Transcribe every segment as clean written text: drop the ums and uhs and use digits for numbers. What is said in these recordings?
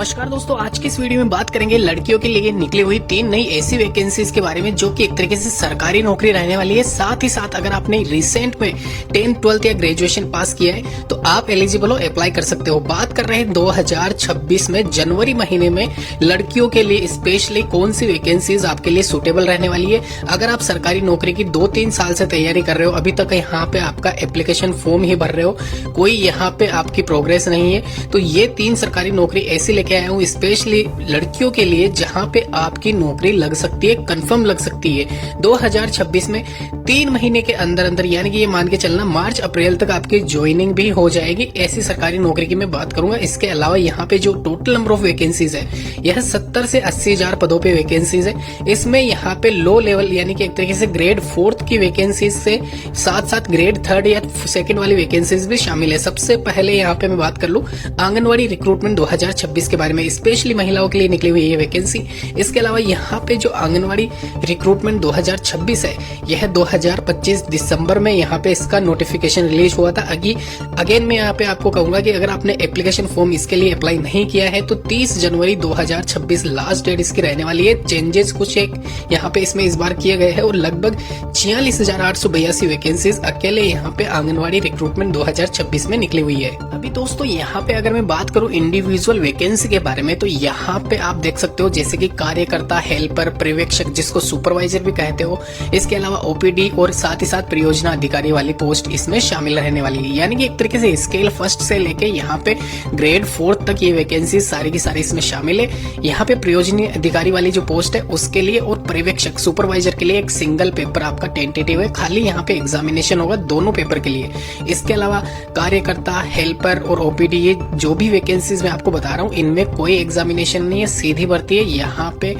नमस्कार दोस्तों, आज की इस वीडियो में बात करेंगे लड़कियों के लिए निकली हुई 3 नई ऐसी वैकेंसीज के बारे में जो कि एक तरीके से सरकारी नौकरी रहने वाली है। साथ ही साथ अगर आपने रिसेंट में 10th 12th या ग्रेजुएशन पास किया है तो आप एलिजिबल हो, अप्लाई कर सकते हो। बात कर रहे हैं 2026 में जनवरी महीने में लड़कियों के लिए स्पेशली कौन सी वैकेंसीज आपके लिए सुटेबल रहने वाली है। अगर आप सरकारी नौकरी की 2-3 साल से तैयारी कर रहे हो, अभी तक यहाँ पे आपका एप्लीकेशन फॉर्म ही भर रहे हो, कोई यहाँ पे आपकी प्रोग्रेस नहीं है, तो ये 3 सरकारी नौकरी ऐसी लेके आया हूँ स्पेशली लड़कियों के लिए जहां पे आपकी नौकरी लग सकती है, कंफर्म लग सकती है। 2026 में 3 महीने के अंदर अंदर, यानी कि ये मान के चलना मार्च अप्रैल तक आपकी ज्वाइनिंग भी हो जाएगी। ऐसी सरकारी नौकरी की मैं बात करूंगा। इसके अलावा यहाँ पे जो टोटल नंबर ऑफ वैकेंसीज है यह 70 से 80 हजार पदों पे वैकेंसीज है। इसमें यहाँ पे लो लेवल यानी कि एक तरीके से ग्रेड 4th की वैकेंसीज से साथ साथ ग्रेड 3rd या 2nd वाली वैकेंसीज भी शामिल है। सबसे पहले यहाँ पे मैं बात कर लूं आंगनवाड़ी रिक्रूटमेंट 2026 के बारे में, स्पेशली महिलाओं के लिए निकली हुई है वैकेंसी। इसके अलावा यहाँ पे जो आंगनवाड़ी रिक्रूटमेंट 2026 है यह 2025 दिसंबर में यहाँ पे इसका नोटिफिकेशन रिलीज हुआ था। अगेन मैं यहाँ पे आपको कहूंगा कि अगर आपने एप्लीकेशन फॉर्म इसके लिए अप्लाई नहीं किया है तो 30 जनवरी 2026 लास्ट डेट इसकी रहने वाली है। चेंजेस कुछ एक यहाँ पे इसमें इस बार किए गए हैं और लगभग 46,882 वैकेंसीज अकेले यहाँ पे आंगनवाड़ी रिक्रूटमेंट 2026 में निकली हुई है। अभी दोस्तों यहाँ पे अगर मैं बात करूँ इंडिविजुअल वैकेंसी के बारे में तो यहाँ पे आप देख सकते हो जैसे कि कार्यकर्ता, हेल्पर, पर्यवेक्षक जिसको सुपरवाइजर भी कहते हो, इसके अलावा ओपीडी और साथ ही साथ परियोजना अधिकारी वाली पोस्ट इसमें शामिल रहने वाली है। यानी कि एक तरीके से स्केल 1st से लेके यहाँ पे ग्रेड 4th तक ये वैकेंसी सारी की सारी इसमें शामिल है। यहाँ पे परियोजना अधिकारी वाली जो पोस्ट है उसके लिए और पर्यवेक्षक सुपरवाइजर के लिए एक सिंगल पेपर आपका टेंटेटिव है, खाली यहाँ पे एग्जामिनेशन होगा दोनों पेपर के लिए। इसके अलावा कार्यकर्ता, हेल्पर और ओपीडी ये जो भी वैकेंसीज मैं आपको बता रहा हूँ इनमें कोई एग्जामिनेशन नहीं है, सीधी भर्ती है, यहाँ पे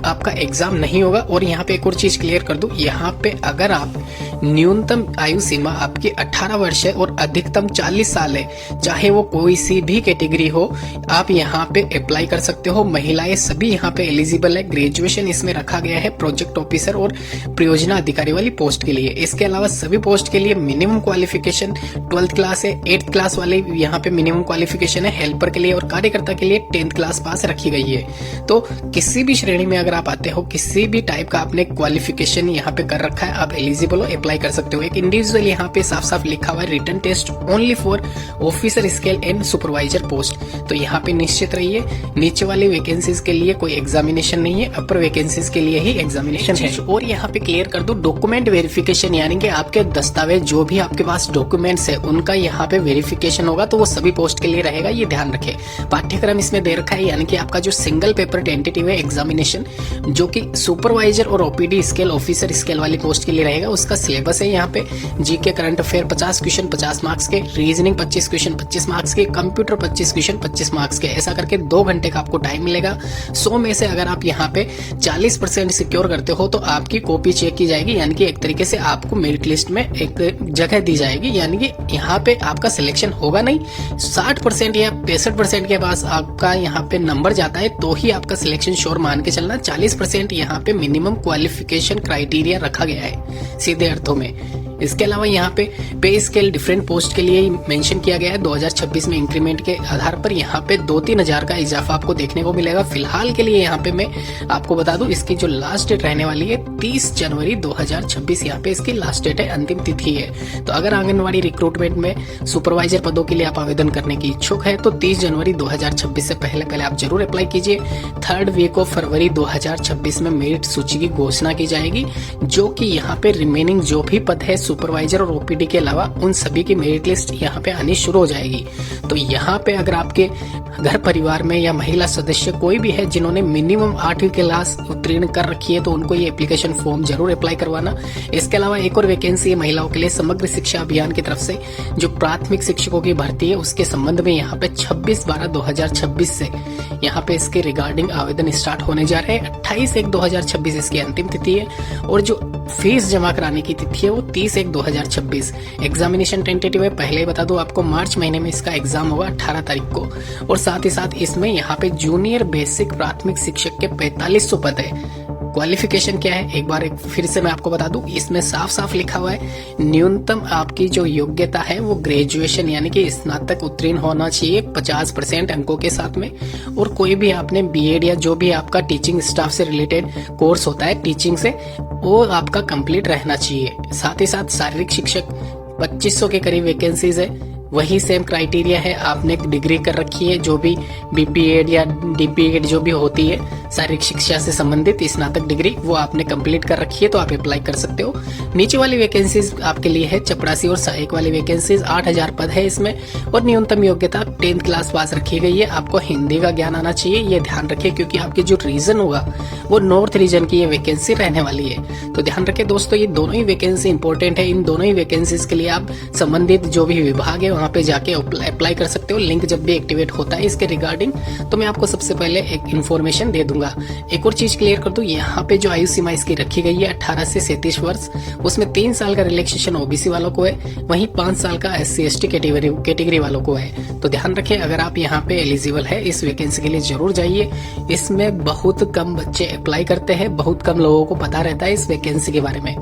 आपका एग्जाम नहीं होगा। और यहाँ पे एक और चीज क्लियर कर दूं, यहाँ पे अगर आप न्यूनतम आयु सीमा आपकी 18 वर्ष है और अधिकतम 40 साल है, चाहे वो कोई सी भी कैटेगरी हो, आप यहाँ पे अप्लाई कर सकते हो। महिलाएं सभी यहाँ पे एलिजिबल है। ग्रेजुएशन इसमें रखा गया है प्रोजेक्ट ऑफिसर और परियोजना अधिकारी वाली पोस्ट के लिए। इसके अलावा सभी पोस्ट के लिए मिनिमम क्वालिफिकेशन 12th क्लास है, 8th क्लास वाले यहाँ पे मिनिमम क्वालिफिकेशन है हेल्पर के लिए, और कार्यकर्ता के लिए 10th क्लास पास रखी गई है। तो किसी भी श्रेणी में अगर आप आते हो, किसी भी टाइप का आपने क्वालिफिकेशन यहाँ पे कर रखा है, आप एलिजिबल हो, अप्लाई कर सकते हो। एक इंडिविजुअल यहाँ पे साफ साफ लिखा हुआ है written test only for officer scale and supervisor post, तो यहाँ पे निश्चित रहिए नीचे वाली वैकेंसीज के लिए कोई एग्जामिनेशन नहीं है, अपर वैकेंसीज के लिए ही एग्जामिनेशन है। और यहाँ पे क्लियर कर दो डॉक्यूमेंट वेरिफिकेशन, यानी कि आपके दस्तावेज जो भी आपके पास डॉक्यूमेंट्स है उनका यहाँ पे वेरिफिकेशन होगा, तो वो सभी पोस्ट के लिए रहेगा, ये ध्यान रखें। पाठ्यक्रम इसमें दे रखा है, यानी कि आपका जो सिंगल पेपर टेंटेटिव है एग्जामिनेशन जो कि सुपरवाइजर और ओपीडी स्केल ऑफिसर स्केल वाली पोस्ट के लिए रहेगा, उसका सिलेबस है यहाँ पे GK current affair 50 question 50 marks के, रीजनिंग 25 क्वेश्चन 25 मार्क्स के, कंप्यूटर 25 क्वेश्चन 25 मार्क्स के, ऐसा करके 2 घंटे का आपको टाइम मिलेगा। 100 में से अगर आप यहाँ पे 40% सिक्योर करते हो तो आपकी कॉपी चेक की जाएगी, यानी कि एक तरीके से आपको मेरिट लिस्ट में एक जगह दी जाएगी, यानी कि यहाँ पे आपका सिलेक्शन होगा नहीं। 60% या 65% के पास आपका यहाँ पे नंबर जाता है तो ही आपका सिलेक्शन श्योर मान के चलना। 40% यहाँ पे मिनिमम क्वालिफिकेशन क्राइटेरिया रखा गया है सीधे अर्थों में। इसके अलावा यहाँ पे स्केल डिफरेंट पोस्ट के लिए मेंशन किया गया है। 2026 में इंक्रीमेंट के आधार पर यहाँ पे 2-3 हजार का इजाफा आपको देखने को मिलेगा। फिलहाल के लिए यहाँ पे मैं आपको बता दूं इसकी जो लास्ट डेट रहने वाली है 30 जनवरी 2026 यहाँ पे इसकी लास्ट डेट है, अंतिम तिथि है। तो अगर आंगनवाड़ी रिक्रूटमेंट में सुपरवाइजर पदों के लिए आप आवेदन करने की इच्छुक है तो 30 जनवरी 2026 से पहले आप जरूर अप्लाई कीजिए। 3rd वीक ऑफ फरवरी 2026 में मेरिट सूची की घोषणा की जाएगी, जो कि यहाँ पे रिमेनिंग जो भी पद है सुपरवाइजर और ओपीडी के अलावा उन सभी की मेरिट लिस्ट यहाँ पे आनी शुरू हो जाएगी। तो यहाँ पे अगर आपके घर परिवार में या महिला सदस्य कोई भी है जिन्होंने मिनिमम 8वीं क्लास उत्तीर्ण कर रखी है तो उनको ये एप्लीकेशन फॉर्म जरूर अप्लाई करवाना। इसके अलावा एक और वैकेंसी है महिलाओं के लिए समग्र शिक्षा अभियान की तरफ से, जो प्राथमिक शिक्षकों की भर्ती है उसके संबंध में यहाँ पे 26/12/2026 से यहाँ पे इसके रिगार्डिंग आवेदन स्टार्ट होने जा रहे हैं। 28/1/2026 इसकी अंतिम तिथि है और जो फीस जमा कराने की तिथि है वो 30/1/2026। एग्जामिनेशन टेंटेटिव है, पहले ही बता दूं आपको मार्च महीने में इसका एग्जाम होगा 18 तारीख को। और साथ ही साथ इसमें यहाँ पे जूनियर बेसिक प्राथमिक शिक्षक के 4500 पद है। क्वालिफिकेशन क्या है एक बार फिर से मैं आपको बता दूं, इसमें साफ साफ लिखा हुआ है न्यूनतम आपकी जो योग्यता है वो ग्रेजुएशन यानी कि स्नातक उत्तीर्ण होना चाहिए 50% अंकों के साथ में, और कोई भी आपने बीएड या जो भी आपका टीचिंग स्टाफ से रिलेटेड कोर्स होता है टीचिंग से वो आपका कंप्लीट रहना चाहिए। साथ ही साथ शारीरिक शिक्षक 2500 के करीब वैकेंसीज है, वही सेम क्राइटेरिया है, आपने डिग्री कर रखी है जो भी बीपीएड या डीपीएड जो भी होती है शारीरिक शिक्षा से संबंधित स्नातक डिग्री वो आपने कंप्लीट कर रखी है तो आप अप्लाई कर सकते हो। नीचे वाली वैकेंसीज आपके लिए है चपरासी और सहायक वाली वैकेंसीज 8000 पद है इसमें, और न्यूनतम योग्यता 10th क्लास पास रखी गई है। आपको हिंदी का ज्ञान आना चाहिए, ये ध्यान रखिए क्योंकि आपके जो रीजन होगा वो नॉर्थ रीजन की ये वैकेंसी रहने वाली है। तो ध्यान रखें दोस्तों, ये दोनों ही वैकेंसी इंपॉर्टेंट है। इन दोनों ही वैकेंसीज के लिए आप संबंधित जो भी विभाग है वहाँ पे जाके अप्लाई कर सकते हो। लिंक जब भी एक्टिवेट होता है इसके रिगार्डिंग तो मैं आपको सबसे पहले एक इन्फॉर्मेशन दे दूंगा। एक और चीज क्लियर कर दूं, यहाँ पे जो आयु सीमा इसकी रखी गई है 18 से 37 वर्ष, उसमें 3 साल का रिलैक्सेशन ओबीसी वालों को है, वहीं 5 साल का SC/ST कैटेगरी वालों को है। तो ध्यान रखें, अगर आप यहाँ पे एलिजिबल है इस वैकेंसी के लिए जरूर जाइए। इसमें बहुत कम बच्चे अप्लाई करते हैं, बहुत कम लोगों को पता रहता है इस वैकेंसी के बारे में,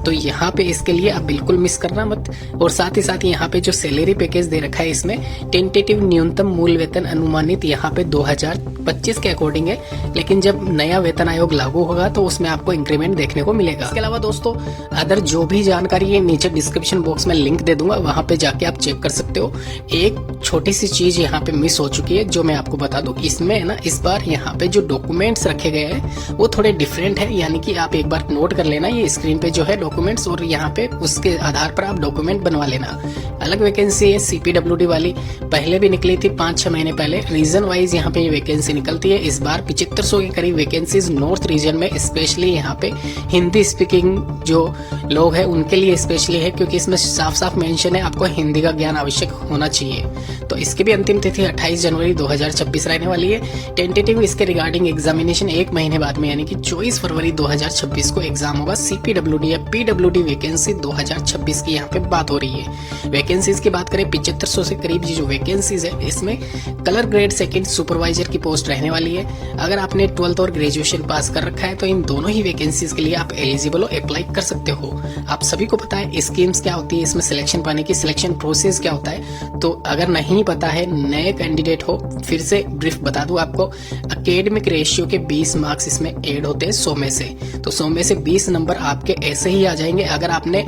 तो यहाँ पे इसके लिए आप बिल्कुल मिस करना मत। और साथ ही साथ यहाँ पे जो सैलरी पैकेज दे रखा है इसमें टेंटेटिव न्यूनतम मूल वेतन अनुमानित यहाँ पे 2025 के अकॉर्डिंग है, लेकिन जब नया वेतन आयोग लागू होगा तो उसमें आपको इंक्रीमेंट देखने को मिलेगा। इसके अलावा दोस्तों अदर जो भी जानकारी है नीचे डिस्क्रिप्शन बॉक्स में लिंक दे दूंगा, वहां पे जाके आप चेक कर सकते हो। एक छोटी सी चीज यहाँ पे मिस हो चुकी है जो मैं आपको बता दूं, इसमें ना इस बार यहाँ पे जो डॉक्यूमेंट्स रखे गए हैं वो थोड़े डिफरेंट है, यानी कि आप एक बार नोट कर लेना, ये स्क्रीन पे जो है डॉक्यूमेंट्स और यहाँ पे उसके आधार पर आप डॉक्यूमेंट बनवा लेना। अलग वैकेंसी है CPWD वाली, पहले भी निकली थी 5-6 महीने पहले, रीजन वाइज यहाँ पे वैकेंसी निकलती है। इस बार 7500 के करीब वैकेंसीज नॉर्थ रीजन में, स्पेशली यहाँ पे हिंदी स्पीकिंग जो लोग हैं उनके लिए स्पेशली है, क्योंकि इसमें साफ साफ मेंशन है आपको हिंदी का ज्ञान आवश्यक होना चाहिए। तो इसकी भी अंतिम तिथि 28 जनवरी 2026 रहने वाली है। टेंटेटिव इसके रिगार्डिंग एग्जामिनेशन 1 महीने बाद में यानी कि 24 फरवरी 2026 को एग्जाम होगा। CPWD या PWD वैकेंसी 2026 की यहाँ पे बात हो रही है। वैकेंसीज की बात करें 7500 से करीब जो वैकेंसीज है इसमें कलर ग्रेड सेकंड सुपरवाइजर की पोस्ट रहने वाली है। अगर आपने 12th और ग्रेजुएशन पास कर रखा है तो इन दोनों ही वैकेंसीज के लिए आप एलिजिबल हो, अप्लाई कर सकते हो। आप सभी को पता है स्कीम्स क्या होती है, इसमें सिलेक्शन पाने की सिलेक्शन प्रोसेस क्या होता है। तो अगर नहीं पता है, नए कैंडिडेट हो, फिर से ब्रीफ बता दूं आपको, एकेडमिक रेशियो के 20 मार्क्स इसमें ऐड होते हैं 100 में से, तो 100 में से 20 नंबर आपके ऐसे ही आ जाएंगे अगर आपने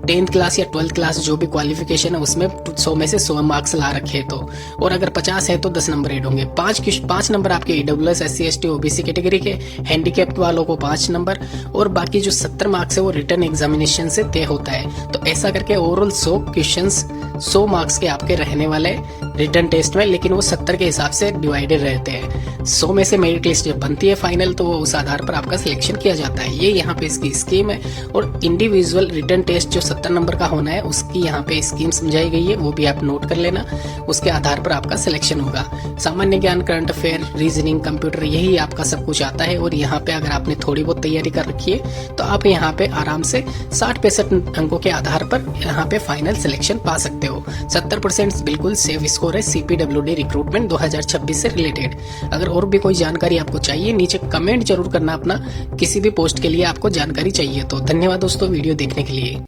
10th क्लास या 12th क्लास जो भी क्वालिफिकेशन है उसमें 100 में से 100 मार्क्स ला रखे तो, और अगर 50 है तो 10 नंबर ऐड होंगे। 5 नंबर आपके EWS SC/ST OBC कैटेगरी के, हैंडीकैप्ड वालों को 5 नंबर, और बाकी जो 70 मार्क्स है वो रिटर्न एग्जामिनेशन से तय होता है। तो ऐसा करके ओवरऑल 100 क्वेश्चंस 100 मार्क्स के आपके रहने वाले रिटर्न टेस्ट में, लेकिन वो 70 के हिसाब से डिवाइडेड रहते हैं। 100 में से मेरिट लिस्ट जब बनती है फाइनल तो उस आधार पर आपका सिलेक्शन किया जाता है। ये यहाँ पे इसकी स्कीम है, और इंडिविजुअल रिटर्न टेस्ट जो 70 नंबर का होना है उसकी यहाँ पे स्कीम समझाई गई है, वो भी आप नोट कर लेना। उसके आधार पर आपका सिलेक्शन होगा। सामान्य ज्ञान, करंट अफेयर, रीजनिंग, कंप्यूटर, यही आपका सब कुछ आता है। और यहाँ पे अगर आपने थोड़ी बहुत तैयारी कर रखी है तो आप यहाँ पे आराम से 60-65 अंकों के आधार पर यहाँ पे फाइनल सिलेक्शन पा सकते हो। 70% बिल्कुल सेफ स्कोर है CPWD रिक्रूटमेंट 2026 से रिलेटेड। अगर और भी कोई जानकारी आपको चाहिए नीचे कमेंट जरूर करना अपना, किसी भी पोस्ट के लिए आपको जानकारी चाहिए तो। धन्यवाद दोस्तों वीडियो देखने के लिए।